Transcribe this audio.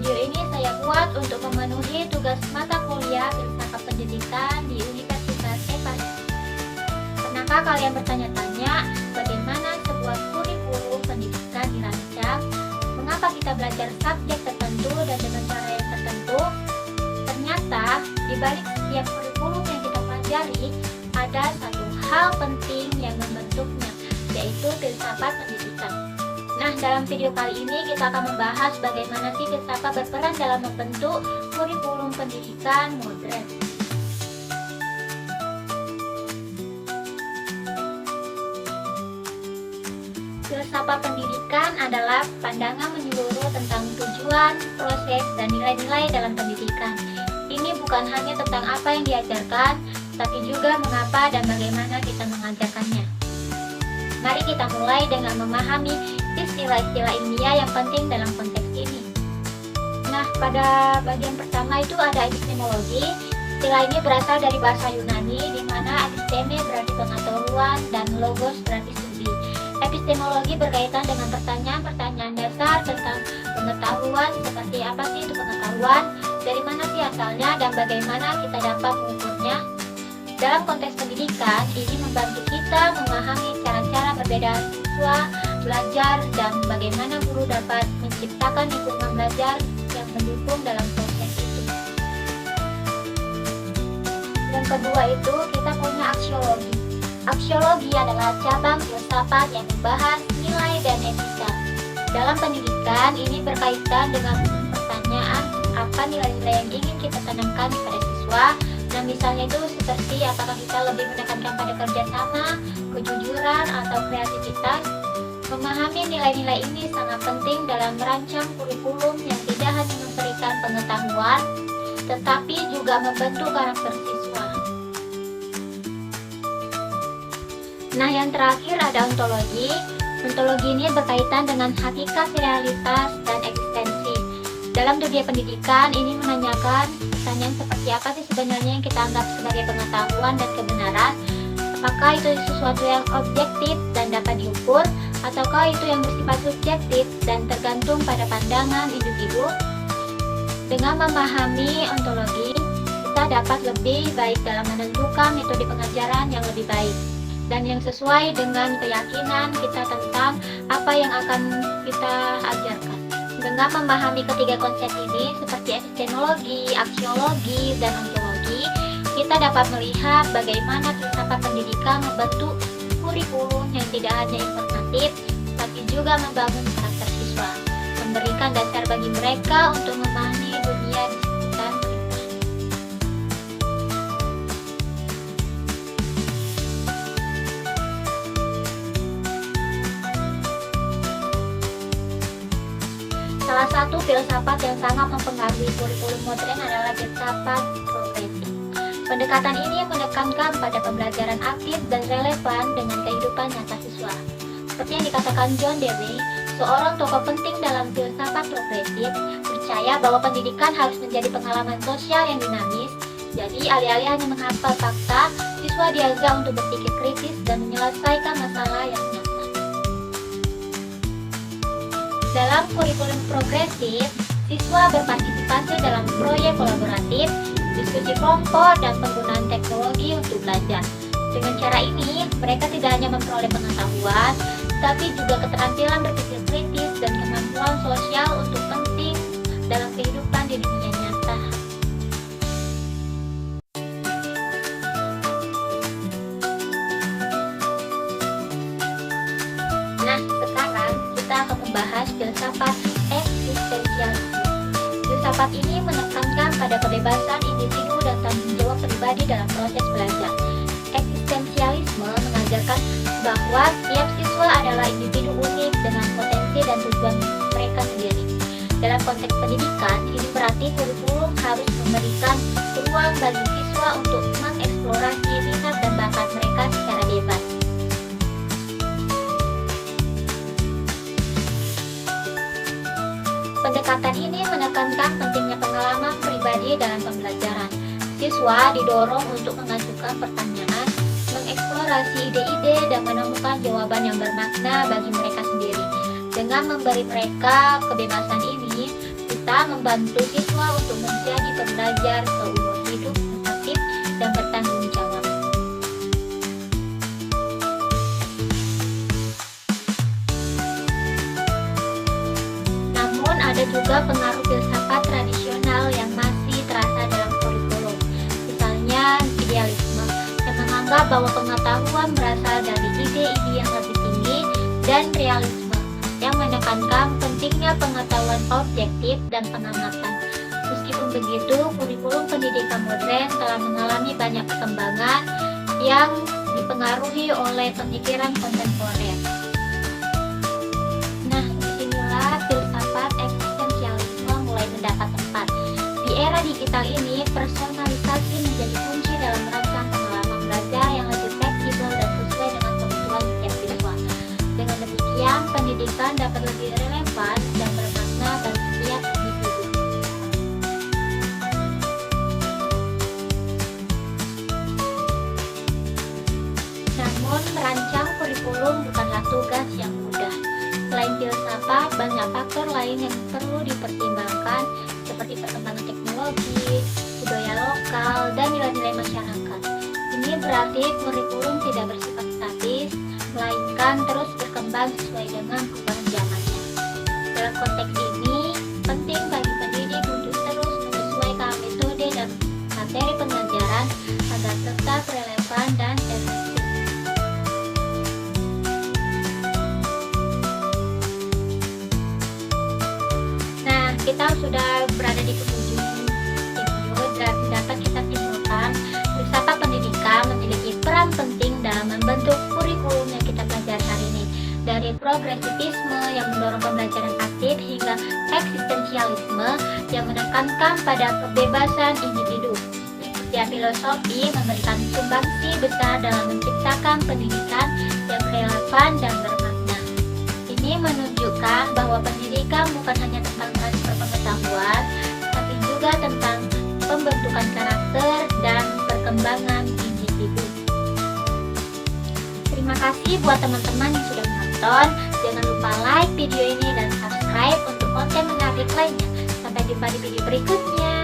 Video ini saya buat untuk memenuhi tugas mata kuliah Filsafat Pendidikan di Universitas EPAS. Pernahkah kalian bertanya-tanya bagaimana sebuah kurikulum pendidikan dirancang? Mengapa kita belajar subjek tertentu dan dengan cara yang tertentu? Ternyata di balik setiap kurikulum yang kita pelajari ada satu hal penting yang membentuknya, yaitu filsafat pendidikan. Nah, dalam video kali ini kita akan membahas bagaimana sih filsafat berperan dalam membentuk kurikulum pendidikan modern. Filsafat pendidikan adalah pandangan menyeluruh tentang tujuan, proses, dan nilai-nilai dalam pendidikan. Ini bukan hanya tentang apa yang diajarkan, tapi juga mengapa dan bagaimana kita mengajarkannya. Mari kita mulai dengan memahami istilah-istilah ilmiah yang penting dalam konteks ini. Nah, pada bagian pertama itu ada epistemologi. Istilah ini berasal dari bahasa Yunani, di mana episteme berarti pengetahuan dan logos berarti studi. Epistemologi berkaitan dengan pertanyaan-pertanyaan dasar tentang pengetahuan, seperti apa sih itu pengetahuan, dari mana sih asalnya, dan bagaimana kita dapat mengukurnya. Dalam konteks pendidikan, ini membantu kita memahami cara-cara berbeda siswa belajar dan bagaimana guru dapat menciptakan lingkungan belajar yang mendukung dalam proses itu. Yang kedua itu kita punya aksiologi. Aksiologi adalah cabang filsafat yang membahas nilai dan etika. Dalam pendidikan, ini berkaitan dengan pertanyaan apa nilai-nilai yang ingin kita tanamkan kepada siswa. Nah, misalnya itu seperti apakah kita lebih menekankan pada kerjasama, kejujuran, atau kreativitas. Memahami nilai-nilai ini sangat penting dalam merancang kurikulum yang tidak hanya memberikan pengetahuan, tetapi juga membentuk karakter siswa. Nah, yang terakhir ada ontologi. Ontologi ini berkaitan dengan hakikat, realitas, dan eksistensi. Dalam dunia pendidikan, ini menanyakan pertanyaan seperti apa sih sebenarnya yang kita anggap sebagai pengetahuan dan kebenaran. Apakah itu sesuatu yang objektif dan dapat diukur, ataukah itu yang bersifat subjektif dan tergantung pada pandangan individu? Dengan memahami ontologi, kita dapat lebih baik dalam menentukan metode pengajaran yang lebih baik dan yang sesuai dengan keyakinan kita tentang apa yang akan kita ajarkan. Dengan memahami ketiga konsep ini seperti epistemologi, aksiologi, dan ontologi, kita dapat melihat bagaimana filsafat pendidikan membentuk kurikulum yang tidak hanya informatif, tapi juga membangun karakter siswa, memberikan dasar bagi mereka untuk memahami dunia di sekitar mereka. Salah satu filsafat yang sangat mempengaruhi kurikulum modern adalah filsafat progresif. Pendekatan ini menekankan pada pembelajaran aktif dan relevan dengan kehidupan nyata siswa. Seperti yang dikatakan John Dewey, seorang tokoh penting dalam filsafat progresif, percaya bahwa pendidikan harus menjadi pengalaman sosial yang dinamis. Jadi, alih-alih hanya menghafal fakta, siswa diajak untuk berpikir kritis dan menyelesaikan masalah yang nyata. Dalam kurikulum progresif, siswa berpartisipasi dalam proyek kolaboratif, diskusi kelompok, dan penggunaan teknologi untuk belajar. Dengan cara ini, mereka tidak hanya memperoleh pengetahuan, tapi juga keterampilan berpikir kritis dan kemampuan sosial untuk penting dalam kehidupan di dunia nyata. Nah, sekarang kita akan membahas filsafat eksistensialisme. Filsafat ini menekankan pada kebebasan individu dan tanggung jawab pribadi dalam proses belajar. Eksistensialisme mengajarkan bahwa setiap siswa adalah individu unik dengan potensi dan tujuan mereka sendiri. Dalam konteks pendidikan, ini berarti kurikulum harus memberikan ruang bagi siswa untuk mengeksplorasi minat dan bakat mereka secara bebas. Pendekatan ini menekankan pentingnya pengalaman pribadi dalam pembelajaran. Siswa didorong untuk mengajukan pertanyaan, mengeksplorasi ide-ide, dan menemukan jawaban yang bermakna bagi mereka sendiri. Dengan memberi mereka kebebasan ini, kita membantu siswa untuk menjadi pembelajar seumur hidup yang aktif dan bertanggung jawab. Namun ada juga pengaruh filsafat tradisional yang masih terasa dalam kurikulum. Misalnya idealisme yang menganggap bahwa pengetahuan berasal dari ide-ide yang lebih tinggi, dan realisme yang menekankan pentingnya pengetahuan objektif dan pengamatan. Meskipun begitu, kurikulum pendidikan modern telah mengalami banyak perkembangan yang dipengaruhi oleh pemikiran kontemporer. Nah, disinilah filsafat eksistensialisme mulai mendapat tempat. Di era digital ini, personalisasi menjadi kunci dalam merancang pengalaman belajar yang lebih fleksibel dan sesuai dengan kebutuhan setiap siswa. Dengan demikian, pendidikan dapat lebih relevan dan bermakna bagi setiap individu. Namun, merancang kurikulum bukanlah tugas yang mudah. Selain filsafat, banyak faktor lain yang perlu dipertimbangkan, seperti perkembangan teknologi, budaya lokal, dan nilai-nilai masyarakat. Ini berarti kurikulum tidak bersifat statis, melainkan terus berkembang sesuai dengan perubahan zamannya. Dalam konteks ini, penting bagi pendidik untuk terus menyesuaikan metode dan materi pengajaran agar tetap relevan dan efektif. Nah, kita sudah berada di penghujung video dan dapat kita simpulkan filsafat pendidikan memiliki peran penting dalam membentuk kurikulum yang kita pelajari hari ini. Dari progresivisme yang mendorong pembelajaran aktif hingga eksistensialisme yang menekankan pada kebebasan individu. Setiap filosofi memberikan sumbangsi besar dalam menciptakan pendidikan yang relevan dan bermakna. Ini menunjukkan bahwa pendidikan bukan hanya tentang transfer pengetahuan, tapi juga tentang pembentukan karakter dan perkembangan individu. Terima kasih buat teman-teman yang sudah menonton. Jangan lupa like video ini dan subscribe untuk konten menarik lainnya. Sampai jumpa di video berikutnya.